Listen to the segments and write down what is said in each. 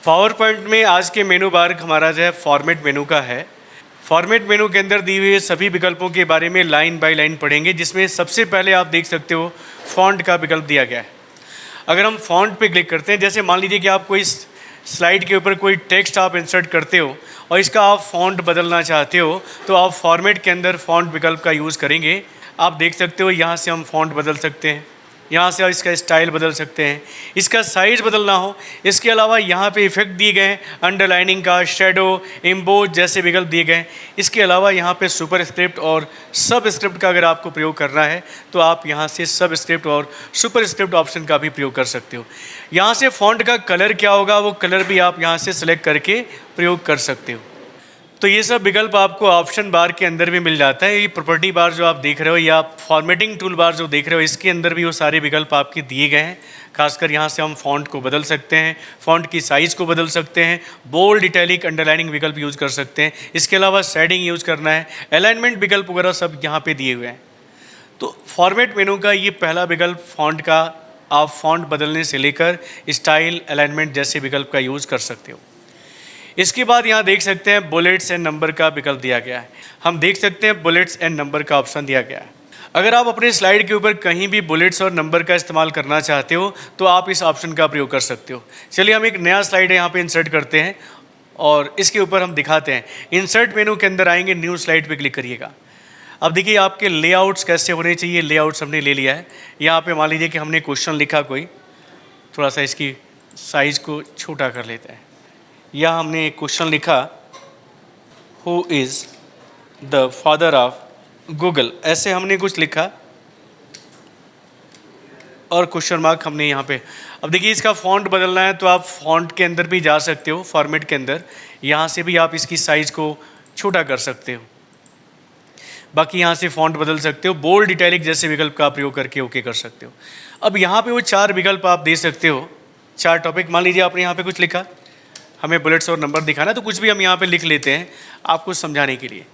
Power point में आज के मेनू बार हमारा जो है फॉर्मेट मेनू का है। फॉर्मेट मेनू के अंदर दी हुई सभी विकल्पों के बारे में लाइन बाय लाइन पढ़ेंगे, जिसमें सबसे पहले आप देख सकते हो फ़ॉन्ट का विकल्प दिया गया है। अगर हम फ़ॉन्ट पे क्लिक करते हैं, जैसे मान लीजिए कि आप कोई स्लाइड के ऊपर कोई टेक्स्ट आप इंसर्ट करते हो और इसका आप फ़ॉन्ट बदलना चाहते हो, तो आप फॉर्मेट के अंदर फ़ॉन्ट विकल्प का यूज़ करेंगे। आप देख सकते हो यहाँ से हम फ़ॉन्ट बदल सकते हैं, यहाँ से इसका स्टाइल बदल सकते हैं, इसका साइज़ बदलना हो। इसके अलावा यहाँ पे इफेक्ट दिए गए हैं, अंडरलाइनिंग का, शेडो, एम्बोज जैसे विकल्प दिए गए हैं। इसके अलावा यहाँ पे सुपर स्क्रिप्ट और सब स्क्रिप्ट का अगर आपको प्रयोग करना है तो आप यहाँ से सब स्क्रिप्ट और सुपर स्क्रिप्ट ऑप्शन का भी प्रयोग कर सकते हो। यहाँ से फ़ॉन्ट का कलर क्या होगा, वो कलर भी आप यहाँ से सेलेक्ट करके प्रयोग कर सकते हो। तो ये सब विकल्प आपको ऑप्शन बार के अंदर भी मिल जाता है। ये प्रॉपर्टी बार जो आप देख रहे हो या फॉर्मेटिंग टूल बार जो देख रहे हो, इसके अंदर भी वो सारे विकल्प आपके दिए गए हैं। खासकर यहाँ से हम फ़ॉन्ट को बदल सकते हैं, फ़ॉन्ट की साइज़ को बदल सकते हैं, बोल्ड, इटैलिक, अंडरलाइनिंग विकल्प यूज़ कर सकते हैं। इसके अलावा शेडिंग यूज़ करना है, अलाइनमेंट विकल्प वगैरह सब यहाँ पर दिए हुए हैं। तो फॉर्मेट मेनू का ये पहला विकल्प फ़ॉन्ट का, आप फ़ॉन्ट बदलने से लेकर स्टाइल, अलाइनमेंट जैसे विकल्प का यूज़ कर सकते हो। इसके बाद यहाँ देख सकते हैं बुलेट्स एंड नंबर का विकल्प दिया गया है। हम देख सकते हैं बुलेट्स एंड नंबर का ऑप्शन दिया गया है। अगर आप अपने स्लाइड के ऊपर कहीं भी बुलेट्स और नंबर का इस्तेमाल करना चाहते हो तो आप इस ऑप्शन का प्रयोग कर सकते हो। चलिए हम एक नया स्लाइड यहाँ पे इंसर्ट करते हैं और इसके ऊपर हम दिखाते हैं। इंसर्ट मेनू के अंदर आएंगे, न्यू स्लाइड पे क्लिक करिएगा। अब देखिए आपके लेआउट्स कैसे होने चाहिए। लेआउट्स हमने ले लिया है। यहाँ पे मान लीजिए कि हमने क्वेश्चन लिखा कोई, थोड़ा सा इसकी साइज़ को छोटा कर लेते हैं। या हमने एक क्वेश्चन लिखा, who is the father of Google, ऐसे हमने कुछ लिखा और क्वेश्चन मार्क हमने यहाँ पे। अब देखिए इसका फ़ॉन्ट बदलना है तो आप फ़ॉन्ट के अंदर भी जा सकते हो, फॉर्मेट के अंदर। यहाँ से भी आप इसकी साइज़ को छोटा कर सकते हो। बाकी यहाँ से फ़ॉन्ट बदल सकते हो, बोल्ड, इटैलिक जैसे विकल्प का प्रयोग करके ओके कर सकते हो। अब यहाँ पे वो 4 विकल्प आप दे सकते हो, 4 टॉपिक। मान लीजिए आपने यहाँ पे कुछ लिखा, हमें बुलेट्स और नंबर दिखाना, तो कुछ भी हम यहाँ पे लिख लेते हैं आपको समझाने के लिए।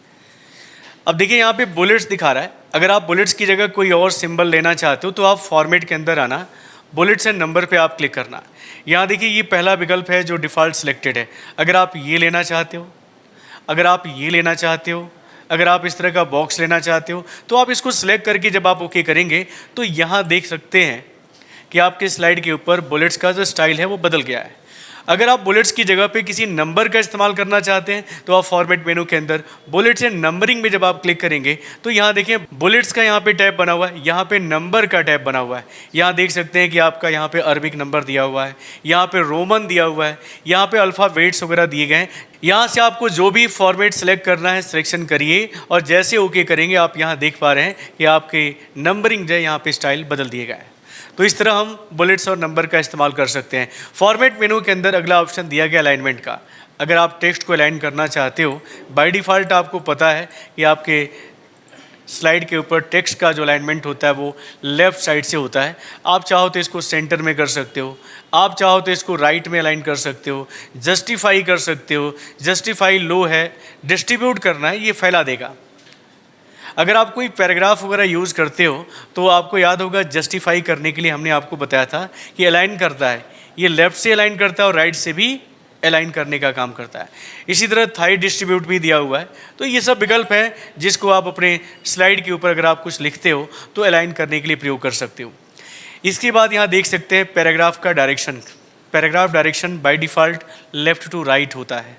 अब देखिए यहाँ पे बुलेट्स दिखा रहा है। अगर आप बुलेट्स की जगह कोई और सिंबल लेना चाहते हो तो आप फॉर्मेट के अंदर आना, बुलेट्स एंड नंबर पे आप क्लिक करना। यहाँ देखिए ये पहला विकल्प है जो डिफ़ॉल्ट सिलेक्टेड है। अगर आप ये लेना चाहते हो, अगर आप ये लेना चाहते हो, अगर आप इस तरह का बॉक्स लेना चाहते हो तो आप इसको सिलेक्ट करके जब आप ओके करेंगे तो यहाँ देख सकते हैं कि आपके स्लाइड के ऊपर बुलेट्स का जो स्टाइल है वो बदल गया है। अगर आप बुलेट्स की जगह पे किसी नंबर का इस्तेमाल करना चाहते हैं तो आप फॉर्मेट मेनू के अंदर बुलेट्स एंड नंबरिंग में जब आप क्लिक करेंगे तो यहाँ देखिए बुलेट्स का यहाँ पे टैब बना हुआ है, यहाँ पे नंबर का टैब बना हुआ है। यहाँ देख सकते हैं कि आपका यहाँ पे अरबिक नंबर दिया हुआ है, यहाँ पे रोमन दिया हुआ है, यहाँ पे अल्फ़ाबेट्स वगैरह दिए गए हैं। यहाँ से आपको जो भी फॉर्मेट सेलेक्ट करना है सिलेक्शन करिए और जैसे ओके करेंगे आप यहाँ देख पा रहे हैं कि आपके नंबरिंग जो है यहाँ पे स्टाइल बदल दिए गए हैं। तो इस तरह हम बुलेट्स और नंबर का इस्तेमाल कर सकते हैं। फॉर्मेट मेनू के अंदर अगला ऑप्शन दिया गया अलाइनमेंट का। अगर आप टेक्स्ट को अलाइन करना चाहते हो, बाय डिफ़ॉल्ट आपको पता है कि आपके स्लाइड के ऊपर टेक्स्ट का जो अलाइनमेंट होता है वो लेफ़्ट साइड से होता है। आप चाहो तो इसको सेंटर में कर सकते हो, आप चाहो तो इसको राइट में अलाइन कर सकते हो, जस्टिफाई कर सकते हो। जस्टिफाई लो है, डिस्ट्रीब्यूट करना है, ये फैला देगा। अगर आप कोई पैराग्राफ वगैरह यूज़ करते हो तो आपको याद होगा जस्टिफाई करने के लिए हमने आपको बताया था कि अलाइन करता है, ये लेफ़्ट से अलाइन करता है और राइट से भी अलाइन करने का काम करता है। इसी तरह थाई डिस्ट्रीब्यूट भी दिया हुआ है। तो ये सब विकल्प हैं जिसको आप अपने स्लाइड के ऊपर अगर आप कुछ लिखते हो तो अलाइन करने के लिए प्रयोग कर सकते हो। इसके बाद यहाँ देख सकते हैं पैराग्राफ का direction. Paragraph direction by default left to right होता है।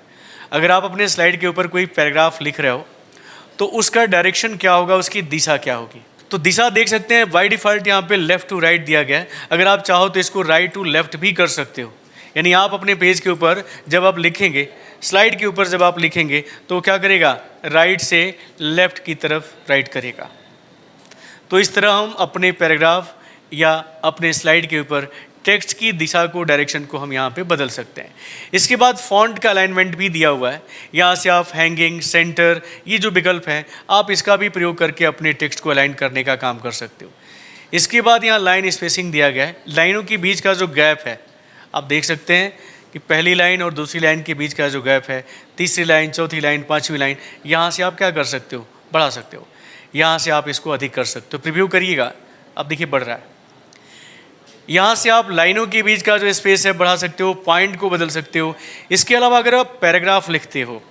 अगर आप अपने स्लाइड के ऊपर कोई पैराग्राफ लिख रहे हो तो उसका डायरेक्शन क्या होगा, उसकी दिशा क्या होगी। तो दिशा देख सकते हैं बाय डिफ़ॉल्ट यहाँ पे लेफ़्ट टू राइट दिया गया है। अगर आप चाहो तो इसको राइट टू लेफ़्ट भी कर सकते हो। यानी आप अपने पेज के ऊपर जब आप लिखेंगे, स्लाइड के ऊपर जब आप लिखेंगे तो क्या करेगा, राइट से लेफ़्ट की तरफ राइट करेगा। तो इस तरह हम अपने पैराग्राफ या अपने स्लाइड के ऊपर टेक्स्ट की दिशा को, डायरेक्शन को हम यहाँ पे बदल सकते हैं। इसके बाद फ़ॉन्ट का अलाइनमेंट भी दिया हुआ है। यहाँ से आप हैंगिंग, सेंटर, ये जो विकल्प हैं आप इसका भी प्रयोग करके अपने टेक्स्ट को अलाइन करने का काम कर सकते हो। इसके बाद यहाँ लाइन स्पेसिंग दिया गया है। लाइनों के बीच का जो गैप है आप देख सकते हैं कि पहली लाइन और दूसरी लाइन के बीच का जो गैप है, तीसरी लाइन, चौथी लाइन, पाँचवीं लाइन, यहाँ से आप क्या कर सकते हो, बढ़ा सकते हो। यहाँ से आप इसको अधिक कर सकते हो। प्रीव्यू करिएगा, अब देखिए बढ़ रहा है। यहाँ से आप लाइनों के बीच का जो स्पेस है बढ़ा सकते हो, पॉइंट को बदल सकते हो। इसके अलावा अगर आप पैराग्राफ लिखते हो,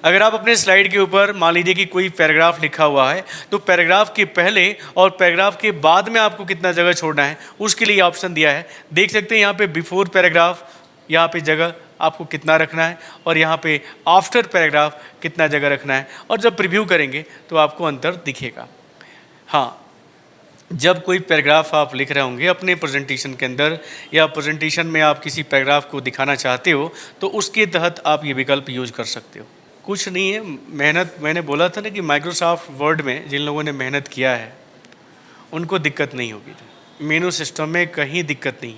अगर आप अपने स्लाइड के ऊपर मान लीजिए कि कोई पैराग्राफ लिखा हुआ है, तो पैराग्राफ के पहले और पैराग्राफ के बाद में आपको कितना जगह छोड़ना है उसके लिए ऑप्शन दिया है। देख सकते हैं यहाँ पे बिफोर पैराग्राफ, यहाँ पे जगह आपको कितना रखना है, और यहाँ पे आफ्टर पैराग्राफ कितना जगह रखना है। और जब प्रीव्यू करेंगे तो आपको अंतर दिखेगा। हाँ, जब कोई पैराग्राफ आप लिख रहे होंगे अपने प्रेजेंटेशन के अंदर, या प्रेजेंटेशन में आप किसी पैराग्राफ को दिखाना चाहते हो, तो उसके तहत आप ये विकल्प यूज कर सकते हो। कुछ नहीं है, मेहनत, मैंने बोला था ना कि माइक्रोसॉफ्ट वर्ड में जिन लोगों ने मेहनत किया है उनको दिक्कत नहीं होगी। मेनू सिस्टम में कहीं दिक्कत नहीं।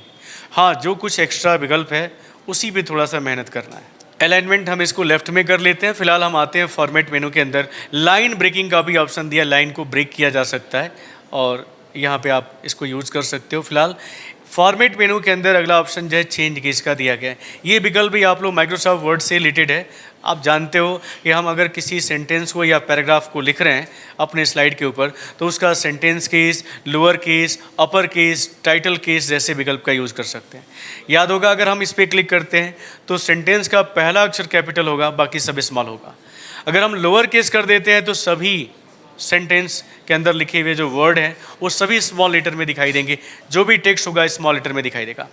हाँ, जो कुछ एक्स्ट्रा विकल्प है उसी पे थोड़ा सा मेहनत करना है। अलाइनमेंट हम इसको लेफ्ट में कर लेते हैं। फिलहाल हम आते हैं फॉर्मेट मेनू के अंदर। लाइन ब्रेकिंग का भी ऑप्शन दिया, लाइन को ब्रेक किया जा सकता है और यहाँ पे आप इसको यूज़ कर सकते हो। फिलहाल फॉर्मेट मेनू के अंदर अगला ऑप्शन जो है चेंज केस का दिया गया है। ये विकल्प भी आप लोग माइक्रोसॉफ्ट वर्ड से रिलेटेड है। आप जानते हो कि हम अगर किसी सेंटेंस को या पैराग्राफ को लिख रहे हैं अपने स्लाइड के ऊपर, तो उसका sentence case, lower case, upper case, title case जैसे विकल्प का यूज़ कर सकते हैं। याद होगा, अगर हम इस पर क्लिक करते हैं तो सेंटेंस का पहला अक्षर कैपिटल होगा, बाकी सब स्मॉल होगा। अगर हम लोअर केस कर देते हैं तो सभी सेंटेंस के अंदर लिखे हुए जो वर्ड हैं वो सभी स्मॉल लेटर में दिखाई देंगे, जो भी टेक्स्ट होगा स्मॉल लेटर में दिखाई देगा।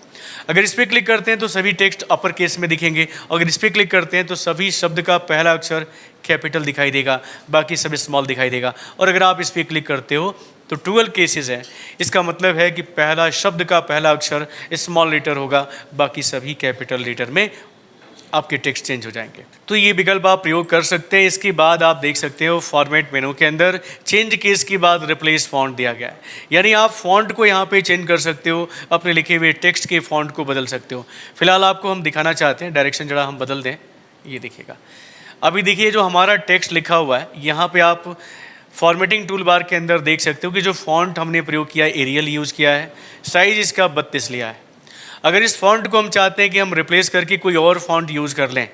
अगर इस पर क्लिक करते हैं तो सभी टेक्स्ट अपर केस में दिखेंगे। अगर इस पर क्लिक करते हैं तो सभी शब्द का पहला अक्षर कैपिटल दिखाई देगा, बाकी सब स्मॉल दिखाई देगा। और अगर आप इस पर क्लिक करते हो तो 12 केसेस हैं। इसका मतलब है कि पहला शब्द का पहला अक्षर स्मॉल लेटर होगा, बाकी सभी कैपिटल लेटर में आपके टेक्स्ट चेंज हो जाएंगे। तो ये विकल्प आप प्रयोग कर सकते हैं। इसके बाद आप देख सकते हो फॉर्मेट मेनू के अंदर चेंज केस के बाद रिप्लेस फॉन्ट दिया गया है, यानी आप फॉन्ट को यहाँ पे चेंज कर सकते हो, अपने लिखे हुए टेक्स्ट के फॉन्ट को बदल सकते हो। फिलहाल आपको हम दिखाना चाहते हैं, डायरेक्शन जरा हम बदल दें, ये दिखेगा। अभी देखिए जो हमारा टेक्स्ट लिखा हुआ है, यहाँ पर आप फॉर्मेटिंग टूल बार के अंदर देख सकते हो कि जो फॉन्ट हमने प्रयोग किया है एरियल यूज़ किया है, साइज़ इसका 32 लिया है। अगर इस फॉन्ट को हम चाहते हैं कि हम रिप्लेस करके कोई और फॉन्ट यूज़ कर लें,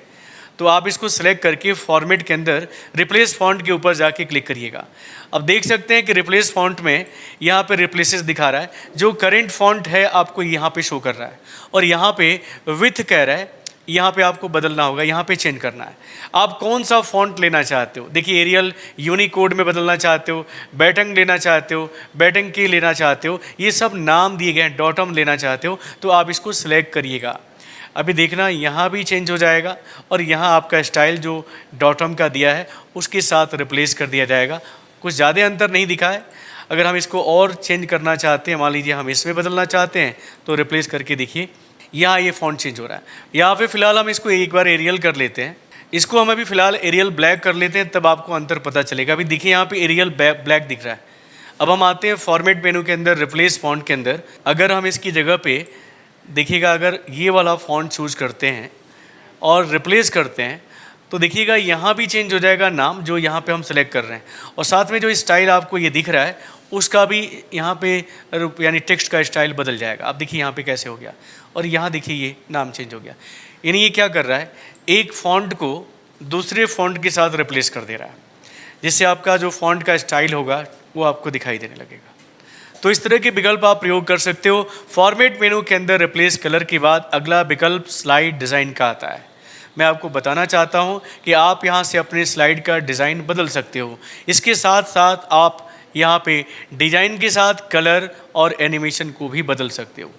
तो आप इसको सेलेक्ट करके फॉर्मेट के अंदर रिप्लेस फॉन्ट के ऊपर जाके क्लिक करिएगा। अब देख सकते हैं कि रिप्लेस फॉन्ट में यहाँ पे रिप्लेसेस दिखा रहा है, जो करेंट फॉन्ट है आपको यहाँ पे शो कर रहा है, और यहाँ पे विथ कह रहा है, यहाँ पे आपको बदलना होगा, यहाँ पे चेंज करना है। आप कौन सा फॉन्ट लेना चाहते हो, देखिए एरियल यूनिकोड में बदलना चाहते हो, बैटंग लेना चाहते हो, बैटंग के लेना चाहते हो, ये सब नाम दिए गए हैं, डॉटम लेना चाहते हो तो आप इसको सिलेक्ट करिएगा। अभी देखना यहाँ भी चेंज हो जाएगा, और यहाँ आपका स्टाइल जो डॉटम का दिया है उसके साथ रिप्लेस कर दिया जाएगा। कुछ ज़्यादा अंतर नहीं दिखा है। अगर हम इसको और चेंज करना चाहते हैं, मान लीजिए हम इसमें बदलना चाहते हैं, तो रिप्लेस करके देखिए यहाँ ये फॉन्ट चेंज हो रहा है। यहाँ पे फिलहाल हम इसको एक बार एरियल कर लेते हैं। इसको हम अभी फ़िलहाल एरियल ब्लैक कर लेते हैं, तब आपको अंतर पता चलेगा। अभी देखिए यहाँ पे एरियल ब्लैक दिख रहा है। अब हम आते हैं फॉर्मेट मेनू के अंदर रिप्लेस फॉन्ट के अंदर। अगर हम इसकी जगह पे देखिएगा, अगर ये वाला फॉन्ट चूज करते हैं और रिप्लेस करते हैं, तो देखिएगा यहाँ भी चेंज हो जाएगा नाम जो यहाँ पे हम सेलेक्ट कर रहे हैं, और साथ में जो स्टाइल आपको ये दिख रहा है उसका भी यहाँ पे यानी टेक्स्ट का स्टाइल बदल जाएगा। आप देखिए यहाँ पे कैसे हो गया, और यहाँ देखिए ये नाम चेंज हो गया। यानी ये क्या कर रहा है, एक फ़ॉन्ट को दूसरे फ़ॉन्ट के साथ रिप्लेस कर दे रहा है, जिससे आपका जो फ़ॉन्ट का स्टाइल होगा वो आपको दिखाई देने लगेगा। तो इस तरह के विकल्प आप प्रयोग कर सकते हो। फॉर्मेट मेनू के अंदर रिप्लेस कलर के बाद अगला विकल्प स्लाइड डिज़ाइन का आता है। मैं आपको बताना चाहता हूं कि आप यहां से अपने स्लाइड का डिज़ाइन बदल सकते हो। इसके साथ साथ आप यहां पे डिज़ाइन के साथ कलर और एनिमेशन को भी बदल सकते हो।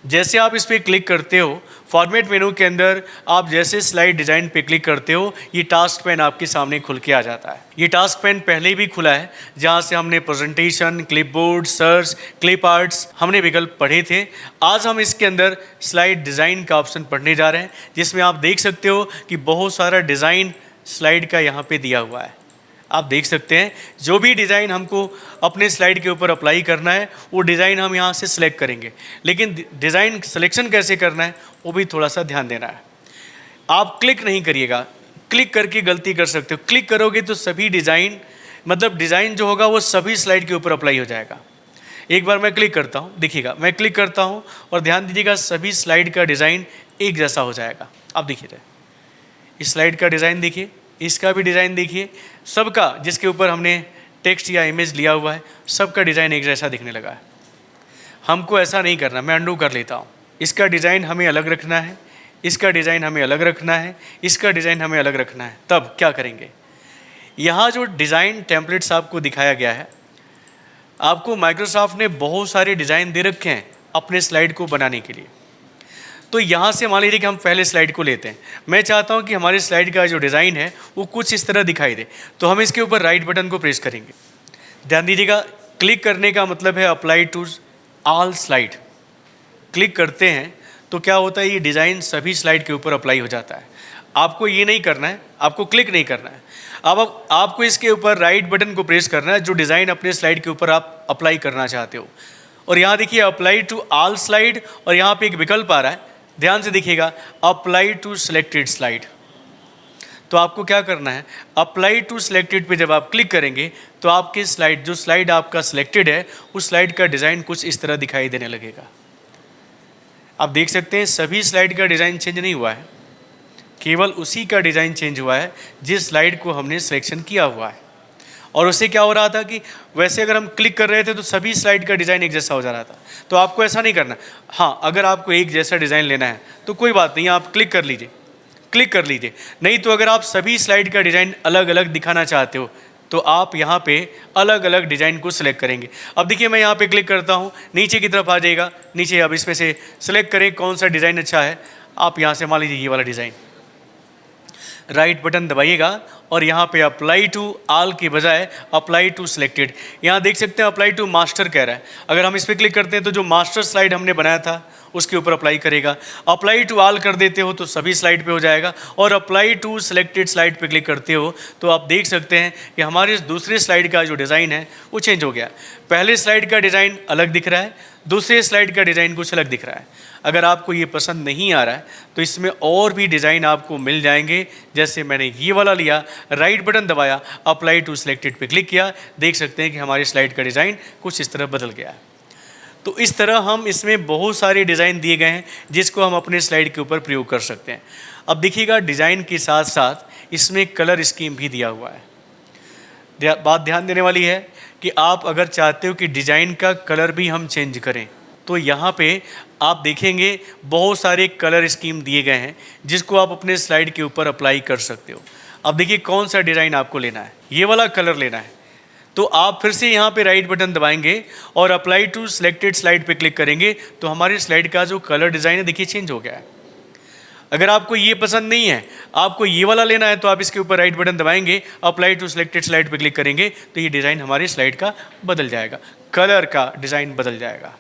जैसे आप इस पर क्लिक करते हो फॉर्मेट मेनू के अंदर, आप जैसे स्लाइड डिज़ाइन पे क्लिक करते हो, ये टास्क पेन आपके सामने खुल के आ जाता है। ये टास्क पेन पहले भी खुला है, जहाँ से हमने presentation, clipboard, search, clip arts हमने विकल्प पढ़े थे। आज हम इसके अंदर स्लाइड डिज़ाइन का ऑप्शन पढ़ने जा रहे हैं, जिसमें आप देख सकते हो कि बहुत सारा डिज़ाइन स्लाइड का यहाँ पे दिया हुआ है। आप देख सकते हैं जो भी डिज़ाइन हमको अपने स्लाइड के ऊपर अप्लाई करना है वो डिज़ाइन हम यहाँ से सिलेक्ट करेंगे, लेकिन डिज़ाइन सिलेक्शन कैसे करना है वो भी थोड़ा सा ध्यान देना है। आप क्लिक नहीं करिएगा, क्लिक करके गलती कर सकते हो। क्लिक करोगे तो सभी डिज़ाइन, मतलब डिज़ाइन जो होगा वो सभी स्लाइड के ऊपर अप्लाई हो जाएगा। एक बार मैं क्लिक करता हूँ, देखिएगा मैं क्लिक करता हूँ और ध्यान दीजिएगा सभी स्लाइड का डिज़ाइन एक जैसा हो जाएगा। आप देखिए इस स्लाइड का डिज़ाइन देखिए, इसका भी डिज़ाइन देखिए, सबका जिसके ऊपर हमने टेक्स्ट या इमेज लिया हुआ है सबका डिज़ाइन एक जैसा दिखने लगा है। हमको ऐसा नहीं करना, मैं अंडू कर लेता हूँ। इसका डिज़ाइन हमें अलग रखना है, इसका डिज़ाइन हमें अलग रखना है, इसका डिज़ाइन हमें अलग रखना है। तब क्या करेंगे, यहाँ जो डिज़ाइन टेम्पलेट्स आपको दिखाया गया है, आपको माइक्रोसॉफ्ट ने बहुत सारे डिज़ाइन दे रखे हैं अपने स्लाइड को बनाने के लिए। तो यहाँ से मान लीजिए कि हम पहले स्लाइड को लेते हैं। मैं चाहता हूँ कि हमारी स्लाइड का जो डिज़ाइन है वो कुछ इस तरह दिखाई दे, तो हम इसके ऊपर राइट बटन को प्रेस करेंगे। ध्यान दीजिएगा, क्लिक करने का मतलब है apply to all slide. Click करते हैं तो क्या होता है, ये डिज़ाइन सभी स्लाइड के ऊपर अप्लाई हो जाता है। आपको ये नहीं करना है, आपको क्लिक नहीं करना है। अब आपको इसके ऊपर राइट बटन को प्रेस करना है जो डिज़ाइन अपने स्लाइड के ऊपर आप अप्लाई करना चाहते हो। और यहाँ देखिए अप्लाई टू ऑल स्लाइड, और यहाँ पे एक विकल्प आ रहा है, ध्यान से देखिएगा, अप्लाई टू सिलेक्टेड स्लाइड। तो आपको क्या करना है, अप्लाई टू सिलेक्टेड पे जब आप क्लिक करेंगे तो आपके स्लाइड, जो स्लाइड आपका सिलेक्टेड है, उस स्लाइड का डिज़ाइन कुछ इस तरह दिखाई देने लगेगा। आप देख सकते हैं सभी स्लाइड का डिज़ाइन चेंज नहीं हुआ है, केवल उसी का डिज़ाइन चेंज हुआ है जिस स्लाइड को हमने सिलेक्शन किया हुआ है। और उससे क्या हो रहा था कि वैसे अगर हम क्लिक कर रहे थे तो सभी स्लाइड का डिज़ाइन एक जैसा हो जा रहा था। तो आपको ऐसा नहीं करना। हाँ, अगर आपको एक जैसा डिज़ाइन लेना है तो कोई बात नहीं, आप क्लिक कर लीजिए, क्लिक कर लीजिए। नहीं तो अगर आप सभी स्लाइड का डिज़ाइन अलग अलग दिखाना चाहते हो तो आप यहाँ पे अलग अलग डिज़ाइन को सिलेक्ट करेंगे। अब देखिए मैं यहाँ पे क्लिक करता हूँ, नीचे की तरफ आ जाएगा, नीचे अब इसमें से सिलेक्ट करें कौन सा डिज़ाइन अच्छा है। आप यहाँ से मान लीजिए ये वाला डिज़ाइन, राइट बटन दबाइएगा और यहाँ पे अप्लाई टू ऑल की बजाय अप्लाई टू सिलेक्टेड, यहाँ देख सकते हैं अप्लाई टू मास्टर कह रहा है। अगर हम इस पर क्लिक करते हैं तो जो मास्टर स्लाइड हमने बनाया था उसके ऊपर अप्लाई करेगा। अप्लाई टू ऑल कर देते हो तो सभी स्लाइड पे हो जाएगा, और अप्लाई टू सिलेक्टेड स्लाइड पे क्लिक करते हो तो आप देख सकते हैं कि हमारे दूसरे स्लाइड का जो डिज़ाइन है वो चेंज हो गया। पहले स्लाइड का डिज़ाइन अलग दिख रहा है, दूसरे स्लाइड का डिज़ाइन कुछ अलग दिख रहा है। अगर आपको ये पसंद नहीं आ रहा है तो इसमें और भी डिज़ाइन आपको मिल जाएंगे। जैसे मैंने ये वाला लिया, राइट बटन दबाया, अप्लाई टू सिलेक्टेड पे क्लिक किया, देख सकते हैं कि हमारी स्लाइड का डिज़ाइन कुछ इस तरह बदल गया है। तो इस तरह हम इसमें बहुत सारे डिज़ाइन दिए गए हैं जिसको हम अपने स्लाइड के ऊपर प्रयोग कर सकते हैं। अब देखिएगा डिज़ाइन के साथ साथ इसमें कलर स्कीम भी दिया हुआ है। बात ध्यान देने वाली है कि आप अगर चाहते हो कि डिज़ाइन का कलर भी हम चेंज करें तो यहाँ पे आप देखेंगे बहुत सारे कलर स्कीम दिए गए हैं जिसको आप अपने स्लाइड के ऊपर अप्लाई कर सकते हो। अब देखिए कौन सा डिज़ाइन आपको लेना है, ये वाला कलर लेना है तो आप फिर से यहाँ पे राइट बटन दबाएंगे और अप्लाई टू सिलेक्टेड स्लाइड पे क्लिक करेंगे तो हमारी स्लाइड का जो कलर डिज़ाइन है देखिए चेंज हो गया है। अगर आपको ये पसंद नहीं है, आपको ये वाला लेना है, तो आप इसके ऊपर राइट बटन दबाएंगे, अप्लाई टू सिलेक्टेड स्लाइड पे क्लिक करेंगे तो ये डिज़ाइन हमारी स्लाइड का बदल जाएगा, कलर का डिज़ाइन बदल जाएगा।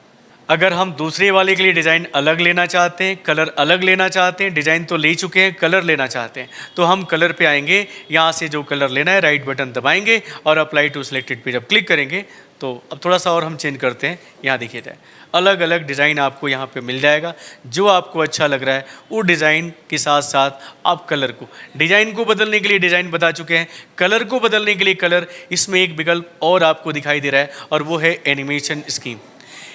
अगर हम दूसरे वाले के लिए डिज़ाइन अलग लेना चाहते हैं, कलर अलग लेना चाहते हैं, डिज़ाइन तो ले चुके हैं, कलर लेना चाहते हैं, तो हम कलर पे आएंगे, यहाँ से जो कलर लेना है राइट बटन दबाएंगे और अप्लाई टू सिलेक्टेड पे जब क्लिक करेंगे तो अब थोड़ा सा और हम चेंज करते हैं। यहाँ देखिए जाए अलग अलग डिज़ाइन आपको यहाँ पे मिल जाएगा। जो आपको अच्छा लग रहा है वो डिज़ाइन के साथ साथ आप कलर को, डिज़ाइन को बदलने के लिए डिज़ाइन बता चुके हैं, कलर को बदलने के लिए कलर। इसमें एक विकल्प और आपको दिखाई दे रहा है और वो है एनिमेशन स्कीम।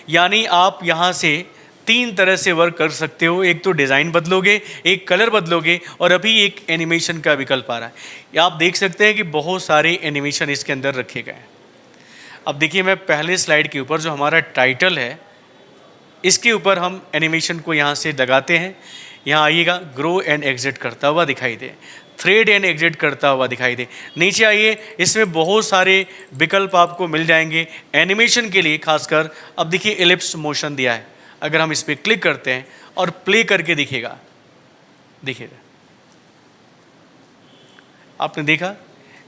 यानी आप यहाँ से 3 तरह से वर्क कर सकते हो। एक तो डिज़ाइन बदलोगे, एक कलर बदलोगे और अभी एक एनिमेशन का विकल्प आ रहा है। आप देख सकते हैं कि बहुत सारे एनिमेशन इसके अंदर रखे गए हैं। अब देखिए मैं पहले स्लाइड के ऊपर जो हमारा टाइटल है इसके ऊपर हम एनिमेशन को यहाँ से लगाते हैं। यहाँ आइएगा, ग्रो एंड एग्जिट करता हुआ दिखाई दे, थ्रेड एंड एग्जिट करता हुआ दिखाई दे। नीचे आइए, इसमें बहुत सारे विकल्प आपको मिल जाएंगे एनिमेशन के लिए खासकर। अब देखिए एलिप्स मोशन दिया है, अगर हम इस पर क्लिक करते हैं और प्ले करके दिखेगा, देखिएगा आपने देखा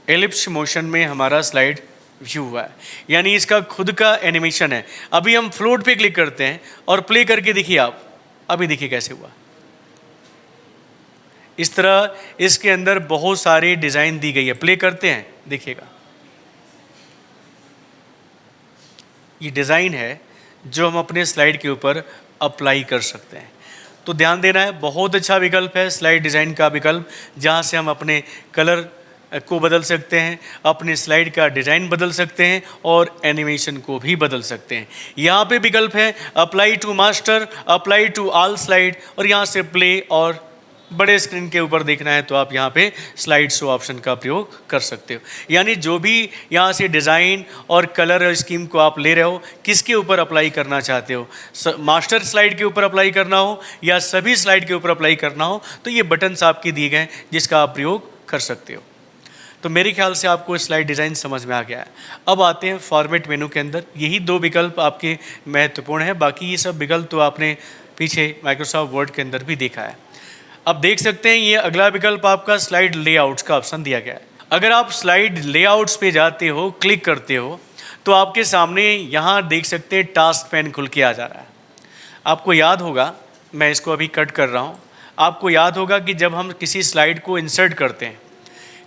एलिप्स मोशन में हमारा स्लाइड व्यू हुआ है, यानी इसका खुद का एनिमेशन है। अभी हम फ्लोट पे क्लिक करते हैं और प्ले करके देखिए आप, अभी देखिए कैसे हुआ। इस तरह इसके अंदर बहुत सारे डिज़ाइन दी गई है। प्ले करते हैं, देखिएगा ये डिज़ाइन है जो हम अपने स्लाइड के ऊपर अप्लाई कर सकते हैं। तो ध्यान देना है, बहुत अच्छा विकल्प है स्लाइड डिज़ाइन का विकल्प, जहाँ से हम अपने कलर को बदल सकते हैं, अपने स्लाइड का डिज़ाइन बदल सकते हैं और एनिमेशन को भी बदल सकते हैं। यहाँ पे विकल्प है apply to master, apply to all slide और यहाँ से प्ले और बड़े स्क्रीन के ऊपर देखना है तो आप यहाँ पे स्लाइड शो ऑप्शन का प्रयोग कर सकते हो। यानी जो भी यहाँ से डिज़ाइन और कलर स्कीम को आप ले रहे हो, किसके ऊपर अप्लाई करना चाहते हो, मास्टर स्लाइड के ऊपर अप्लाई करना हो या सभी स्लाइड के ऊपर अप्लाई करना हो, तो ये बटन्स आपके दिए गए हैं जिसका आप प्रयोग कर सकते हो। तो मेरे ख्याल से आपको स्लाइड डिज़ाइन समझ में आ गया है। अब आते हैं फॉर्मेट मेनू के अंदर। यही 2 विकल्प आपके महत्वपूर्ण हैं, बाकी ये सब विकल्प तो आपने पीछे माइक्रोसॉफ्ट वर्ड के अंदर भी देखा है। अब देख सकते हैं ये अगला विकल्प आपका स्लाइड लेआउट्स का ऑप्शन दिया गया है। अगर आप स्लाइड लेआउट्स पे जाते हो, क्लिक करते हो, तो आपके सामने यहाँ देख सकते हैं टास्क पैन खुल के आ जा रहा है। आपको याद होगा, मैं इसको अभी कट कर रहा हूँ, आपको याद होगा कि जब हम किसी स्लाइड को इंसर्ट करते हैं,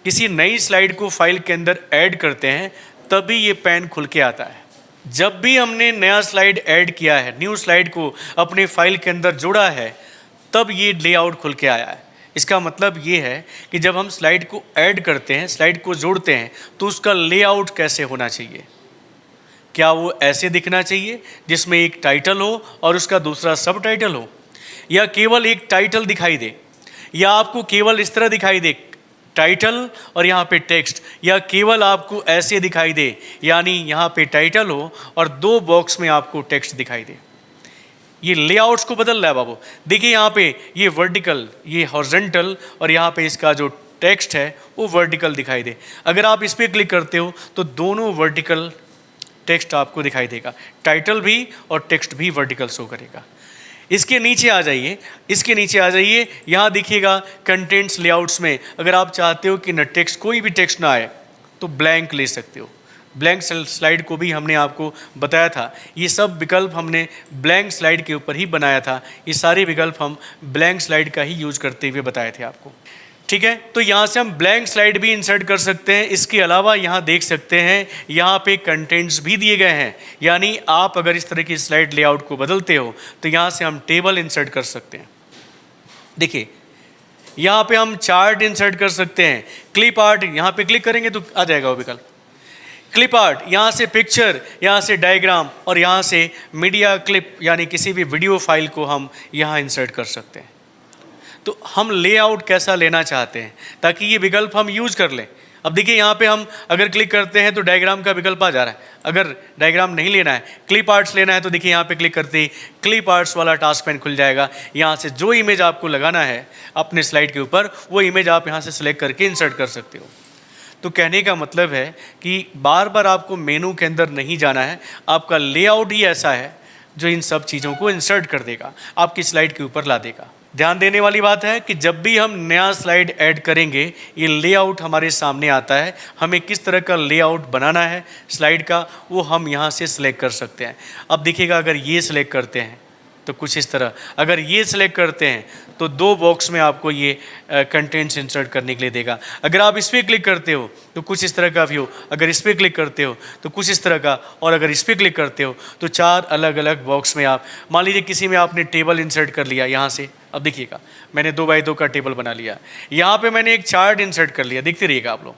किसी नई स्लाइड को फाइल के अंदर ऐड करते हैं, तभी ये पैन खुल के आता है। जब भी हमने नया स्लाइड ऐड किया है, न्यू स्लाइड को अपने फाइल के अंदर जोड़ा है, तब ये लेआउट खुल के आया है। इसका मतलब ये है कि जब हम स्लाइड को ऐड करते हैं, स्लाइड को जोड़ते हैं, तो उसका लेआउट कैसे होना चाहिए। क्या वो ऐसे दिखना चाहिए जिसमें एक टाइटल हो और उसका दूसरा सब टाइटल हो, या केवल एक टाइटल दिखाई दे, या आपको केवल इस तरह दिखाई दे टाइटल और यहाँ पे टेक्स्ट, या केवल आपको ऐसे दिखाई दे यानी यहाँ पे टाइटल हो और 2 बॉक्स में आपको टेक्स्ट दिखाई दे। ये लेआउट्स को बदल रहा है बाबू। देखिए यहाँ पे ये वर्टिकल, ये हॉरिजॉन्टल, और यहाँ पे इसका जो टेक्स्ट है वो वर्टिकल दिखाई दे। अगर आप इस पर क्लिक करते हो तो दोनों वर्टिकल टेक्स्ट आपको दिखाई देगा, टाइटल भी और टेक्स्ट भी वर्टिकल शो करेगा। इसके नीचे आ जाइए, इसके नीचे आ जाइए, यहाँ दिखिएगा कंटेंट्स लेआउट्स में अगर आप चाहते हो कि न टेक्स्ट, कोई भी टेक्स्ट ना आए, तो ब्लैंक ले सकते हो। ब्लैंक स्लाइड को भी हमने आपको बताया था, ये सब विकल्प हमने ब्लैंक स्लाइड के ऊपर ही बनाया था। ये सारे विकल्प हम ब्लैंक स्लाइड का ही यूज करते हुए बताए थे आपको, ठीक है। तो यहाँ से हम ब्लैंक स्लाइड भी इंसर्ट कर सकते हैं। इसके अलावा यहाँ देख सकते हैं, यहाँ पे कंटेंट्स भी दिए गए हैं। यानी आप अगर इस तरह की स्लाइड लेआउट को बदलते हो तो यहाँ से हम टेबल इंसर्ट कर सकते हैं। देखिए यहाँ पे हम चार्ट इंसर्ट कर सकते हैं, क्लिप आर्ट, यहाँ पे क्लिक करेंगे तो आ जाएगा वो विकल्प क्लिप आर्ट, यहाँ से पिक्चर, यहाँ से डायग्राम, और यहाँ से मीडिया क्लिप यानी किसी भी वीडियो फाइल को हम यहाँ इंसर्ट कर सकते हैं। तो हम लेआउट कैसा लेना चाहते हैं ताकि ये विकल्प हम यूज कर लें। अब देखिए यहाँ पे हम अगर क्लिक करते हैं तो डायग्राम का विकल्प आ जा रहा है। अगर डायग्राम नहीं लेना है, क्लिप आर्ट्स लेना है, तो देखिए यहाँ पे क्लिक करते ही क्लिप आर्ट्स वाला टास्क पैन खुल जाएगा। यहाँ से जो इमेज आपको लगाना है अपने स्लाइड के ऊपर, वो इमेज आप यहाँ से सिलेक्ट करके इंसर्ट कर सकते हो। तो कहने का मतलब है कि बार बार आपको मेनू के अंदर नहीं जाना है, आपका लेआउट ही ऐसा है जो इन सब चीज़ों को इंसर्ट कर देगा, आपकी स्लाइड के ऊपर ला देगा। ध्यान देने वाली बात है कि जब भी हम नया स्लाइड ऐड करेंगे, ये लेआउट हमारे सामने आता है। हमें किस तरह का लेआउट बनाना है स्लाइड का, वो हम यहाँ से सिलेक्ट कर सकते हैं। अब देखिएगा, अगर ये सिलेक्ट करते हैं तो कुछ इस तरह, अगर ये सिलेक्ट करते हैं तो 2 बॉक्स में आपको ये कंटेंट्स इंसर्ट करने के लिए देगा। अगर आप इस पर क्लिक करते हो तो कुछ इस तरह का व्यू, अगर इस पर क्लिक करते हो तो कुछ इस तरह का, और अगर इस पर क्लिक करते हो तो 4 अलग अलग बॉक्स में आप, मान लीजिए किसी में आपने टेबल इंसर्ट कर लिया यहाँ से। अब देखिएगा मैंने 2x2 का टेबल बना लिया, यहाँ पे मैंने एक चार्ट इंसर्ट कर लिया, देखते रहिएगा आप लोग।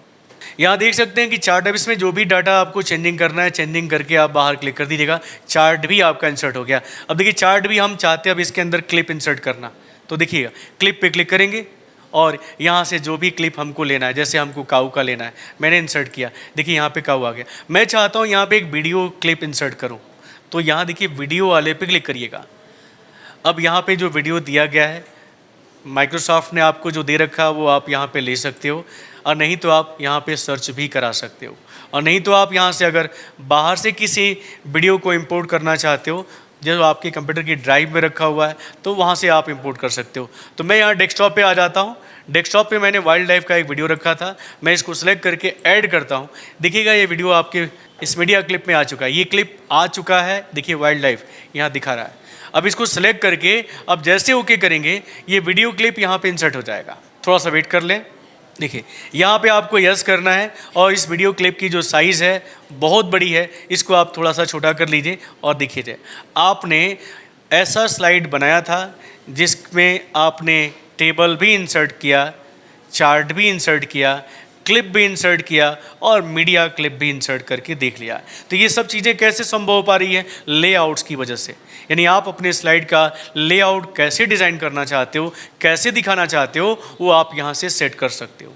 यहाँ देख सकते हैं कि चार्ट, अब इसमें जो भी डाटा आपको चेंजिंग करना है, चेंजिंग करके आप बाहर क्लिक कर दीजिएगा, चार्ट भी आपका इंसर्ट हो गया। अब देखिए चार्ट भी हम चाहते हैं अब इसके अंदर क्लिप इंसर्ट करना, तो देखिएगा क्लिप पे क्लिक करेंगे और यहाँ से जो भी क्लिप हमको लेना है, जैसे हमको काऊ का लेना है, मैंने इंसर्ट किया, देखिए यहाँ पे काऊ आ गया। मैं चाहता हूँ यहाँ पे एक वीडियो क्लिप इंसर्ट करूँ, तो यहाँ देखिए वीडियो वाले पे क्लिक करिएगा। अब यहाँ पे जो वीडियो दिया गया है, माइक्रोसॉफ्ट ने आपको जो दे रखा है वो आप यहाँ पे ले सकते हो, और नहीं तो आप यहाँ पे सर्च भी करा सकते हो, और नहीं तो आप यहाँ से अगर बाहर से किसी वीडियो को इंपोर्ट करना चाहते हो जो आपके कंप्यूटर की ड्राइव में रखा हुआ है, तो वहाँ से आप इंपोर्ट कर सकते हो। तो मैं यहाँ डेस्कटॉप पे आ जाता हूँ। डेस्कटॉप पे मैंने वाइल्ड लाइफ का एक वीडियो रखा था, मैं इसको सिलेक्ट करके ऐड करता हूँ। देखिएगा ये वीडियो आपके इस मीडिया क्लिप में आ चुका है, ये क्लिप आ चुका है, देखिए वाइल्ड लाइफ यहाँ दिखा रहा है। अब इसको सिलेक्ट करके अब जैसे ओके करेंगे, ये वीडियो क्लिप यहाँ पे इंसर्ट हो जाएगा। थोड़ा सा वेट कर लें। देखिए यहाँ पे आपको यस करना है, और इस वीडियो क्लिप की जो साइज़ है बहुत बड़ी है, इसको आप थोड़ा सा छोटा कर लीजिए। और देखिए आपने ऐसा स्लाइड बनाया था जिसमें आपने टेबल भी इंसर्ट किया, चार्ट भी इंसर्ट किया, क्लिप भी इंसर्ट किया और मीडिया क्लिप भी इंसर्ट करके देख लिया। तो ये सब चीज़ें कैसे संभव हो पा रही है? लेआउट्स की वजह से। यानी आप अपने स्लाइड का लेआउट कैसे डिज़ाइन करना चाहते हो, कैसे दिखाना चाहते हो, वो आप यहाँ से सेट कर सकते हो।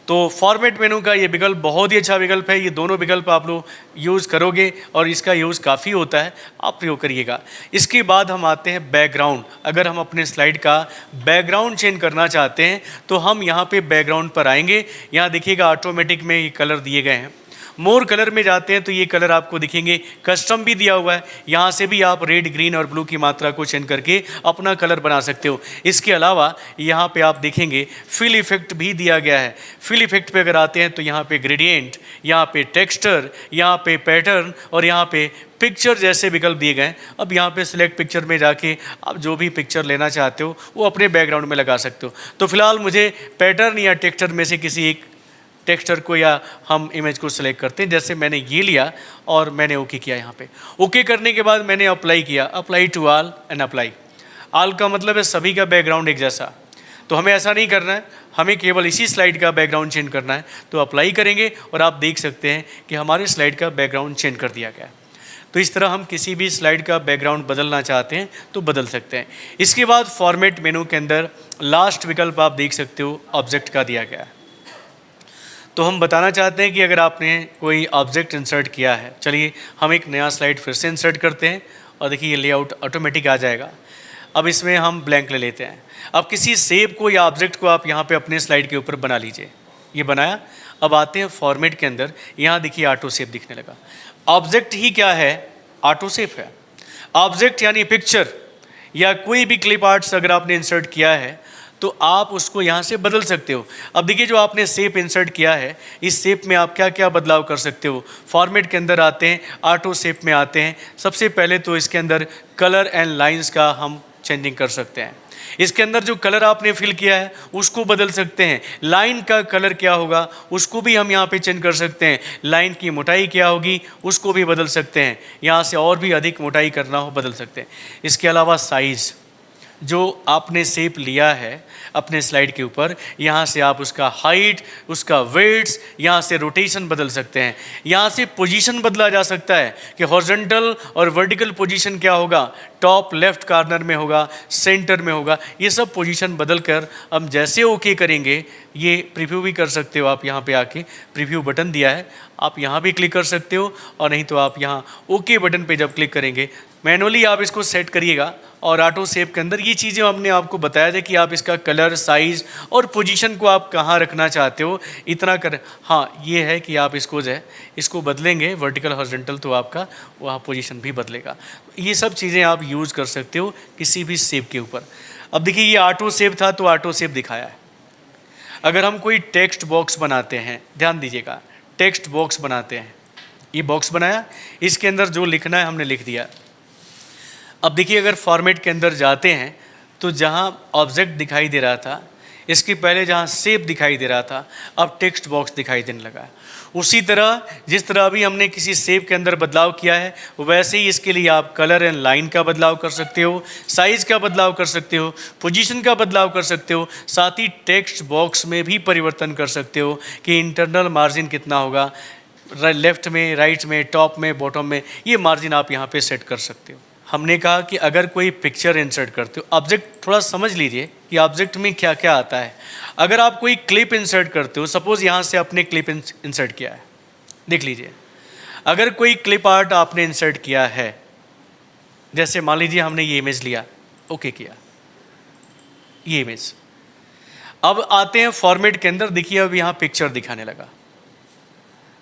तो फॉर्मेट मेनू का ये विकल्प बहुत ही अच्छा विकल्प है। ये दोनों विकल्प आप लोग यूज़ करोगे और इसका यूज़ काफ़ी होता है, आप प्रयोग करिएगा। इसके बाद हम आते हैं बैकग्राउंड। अगर हम अपने स्लाइड का बैकग्राउंड चेंज करना चाहते हैं तो हम यहाँ पे बैकग्राउंड पर आएंगे। यहाँ देखिएगा ऑटोमेटिक में ये कलर दिए गए हैं। मोर कलर में जाते हैं तो ये कलर आपको दिखेंगे, कस्टम भी दिया हुआ है। यहाँ से भी आप रेड, ग्रीन और ब्लू की मात्रा को चेंज करके अपना कलर बना सकते हो। इसके अलावा यहाँ पे आप देखेंगे फिल इफेक्ट भी दिया गया है। फिल इफेक्ट पे अगर आते हैं तो यहाँ पे ग्रेडियंट, यहाँ पे टेक्सचर, यहाँ पे पैटर्न और यहाँ पे पिक्चर जैसे विकल्प दिए गए हैं। अब यहाँ पे सिलेक्ट पिक्चर में जाके आप जो भी पिक्चर लेना चाहते हो वो अपने बैकग्राउंड में लगा सकते हो। तो फिलहाल मुझे पैटर्न या टेक्सचर में से किसी एक टेक्सचर को या हम इमेज को सिलेक्ट करते हैं। जैसे मैंने ये लिया और मैंने ओके किया। यहाँ पे ओके करने के बाद मैंने अप्लाई किया, apply to all and apply. All का मतलब है सभी का बैकग्राउंड एक जैसा। तो हमें ऐसा नहीं करना है, हमें केवल इसी स्लाइड का बैकग्राउंड चेंज करना है। तो अप्लाई करेंगे और आप देख सकते हैं कि हमारे स्लाइड का बैकग्राउंड चेंज कर दिया गया है। तो इस तरह हम किसी भी स्लाइड का बैकग्राउंड बदलना चाहते हैं तो बदल सकते हैं। इसके बाद फॉर्मेट मेनू के अंदर लास्ट विकल्प आप देख सकते हो, ऑब्जेक्ट का दिया गया है। तो हम बताना चाहते हैं कि अगर आपने कोई ऑब्जेक्ट इंसर्ट किया है, चलिए हम एक नया स्लाइड फिर से इंसर्ट करते हैं और देखिए ये लेआउट ऑटोमेटिक आ जाएगा। अब इसमें हम ब्लैंक ले लेते हैं। अब किसी शेप को या ऑब्जेक्ट को आप यहाँ पे अपने स्लाइड के ऊपर बना लीजिए। ये बनाया। अब आते हैं फॉर्मेट के अंदर, यहाँ देखिए ऑटो शेप दिखने लगा। ऑब्जेक्ट ही क्या है? ऑटो शेप है। ऑब्जेक्ट यानी पिक्चर या कोई भी क्लिप आर्ट्स अगर आपने इंसर्ट किया है तो आप उसको यहाँ से बदल सकते हो। अब देखिए जो आपने शेप इंसर्ट किया है, इस शेप में आप क्या क्या बदलाव कर सकते हो। फॉर्मेट के अंदर आते हैं, ऑटो शेप में आते हैं। सबसे पहले तो इसके अंदर कलर एंड लाइंस का हम चेंजिंग कर सकते हैं। इसके अंदर जो कलर आपने फिल किया है उसको बदल सकते हैं। लाइन का कलर क्या होगा उसको भी हम यहाँ पे चेंज कर सकते हैं। लाइन की मोटाई क्या होगी उसको भी बदल सकते हैं। यहाँ से और भी अधिक मोटाई करना हो बदल सकते हैं। इसके अलावा साइज़, जो आपने शेप लिया है अपने स्लाइड के ऊपर, यहाँ से आप उसका हाइट, उसका वेट्स, यहाँ से रोटेशन बदल सकते हैं। यहाँ से पोजीशन बदला जा सकता है कि हॉरिजॉन्टल और वर्टिकल पोजीशन क्या होगा, टॉप लेफ्ट कॉर्नर में होगा, सेंटर में होगा। ये सब पोजीशन बदल कर हम जैसे ओके करेंगे, ये प्रीव्यू भी कर सकते हो। आप यहाँ पे आके प्रीव्यू बटन दिया है, आप यहाँ भी क्लिक कर सकते हो और नहीं तो आप यहाँ ओके बटन पे जब क्लिक करेंगे मैनुअली आप इसको सेट करिएगा। और ऑटो शेप के अंदर ये चीज़ें हमने आपको बताया था कि आप इसका कलर, साइज़ और पोजीशन को आप कहाँ रखना चाहते हो, इतना कर। हाँ, ये है कि आप इसको जो है इसको बदलेंगे वर्टिकल हॉरिजॉन्टल तो आपका वहाँ पोजीशन भी बदलेगा। ये सब चीज़ें आप यूज़ कर सकते हो किसी भी शेप के ऊपर। अब देखिए ये ऑटो शेप था तो ऑटो शेप दिखाया है। अगर हम कोई टेक्स्ट बॉक्स बनाते हैं, ध्यान दीजिएगा, टेक्स्ट बॉक्स बनाते हैं, ये बॉक्स बनाया, इसके अंदर जो लिखना है हमने लिख दिया। अब देखिए अगर फॉर्मेट के अंदर जाते हैं तो जहाँ ऑब्जेक्ट दिखाई दे रहा था, इसके पहले जहाँ शेप दिखाई दे रहा था, अब टेक्स्ट बॉक्स दिखाई देने लगा। उसी तरह जिस तरह अभी हमने किसी शेप के अंदर बदलाव किया है, वैसे ही इसके लिए आप कलर एंड लाइन का बदलाव कर सकते हो, साइज़ का बदलाव कर सकते हो, पोजीशन का बदलाव कर सकते हो। साथ ही टेक्स्ट बॉक्स में भी परिवर्तन कर सकते हो कि इंटरनल मार्जिन कितना होगा, लेफ्ट में, राइट में, टॉप में, बॉटम में, ये मार्जिन आप यहाँ पे सेट कर सकते हो। हमने कहा कि अगर कोई पिक्चर इंसर्ट करते हो, ऑब्जेक्ट थोड़ा समझ लीजिए कि ऑब्जेक्ट में क्या क्या आता है। अगर आप कोई क्लिप इंसर्ट करते हो, सपोज़ यहाँ से आपने क्लिप इंसर्ट किया है, देख लीजिए। अगर कोई क्लिप आर्ट आपने इंसर्ट किया है, जैसे मान लीजिए हमने ये इमेज लिया, ओके किया, ये इमेज। अब आते हैं फॉर्मेट के अंदर, देखिए अब यहाँ पिक्चर दिखाने लगा।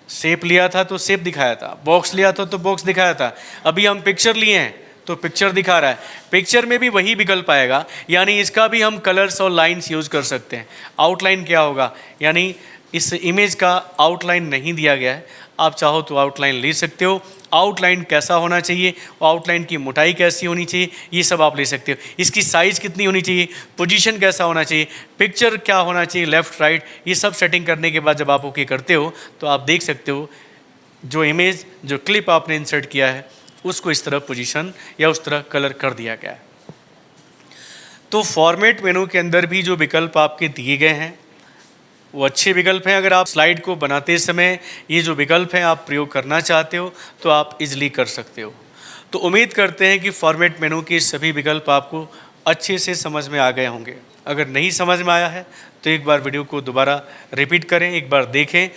शेप लिया था तो शेप दिखाया था, बॉक्स लिया था तो बॉक्स दिखाया था। अभी हम पिक्चर लिए हैं तो पिक्चर दिखा रहा है। पिक्चर में भी वही विकल्प आएगा, यानी इसका भी हम कलर्स और लाइंस यूज़ कर सकते हैं। आउटलाइन क्या होगा, यानी इस इमेज का आउटलाइन नहीं दिया गया है, आप चाहो तो आउटलाइन ले सकते हो। आउटलाइन कैसा होना चाहिए, आउटलाइन की मोटाई कैसी होनी चाहिए, ये सब आप ले सकते हो। इसकी साइज़ कितनी होनी चाहिए, पोजीशन कैसा होना चाहिए, पिक्चर क्या होना चाहिए, लेफ़्ट राइट, ये सब सेटिंग करने के बाद जब आप ओके करते हो तो आप देख सकते हो जो इमेज, जो क्लिप आपने इंसर्ट किया है उसको इस तरह पोजीशन या उस तरह कलर कर दिया गया है। तो फॉर्मेट मेनू के अंदर भी जो विकल्प आपके दिए गए हैं, वो अच्छे विकल्प हैं। अगर आप स्लाइड को बनाते समय ये जो विकल्प हैं आप प्रयोग करना चाहते हो तो आप इजीली कर सकते हो। तो उम्मीद करते हैं कि फॉर्मेट मेनू के सभी विकल्प आपको अच्छे से समझ में आ गए होंगे। अगर नहीं समझ में आया है तो एक बार वीडियो को दोबारा रिपीट करें, एक बार देखें।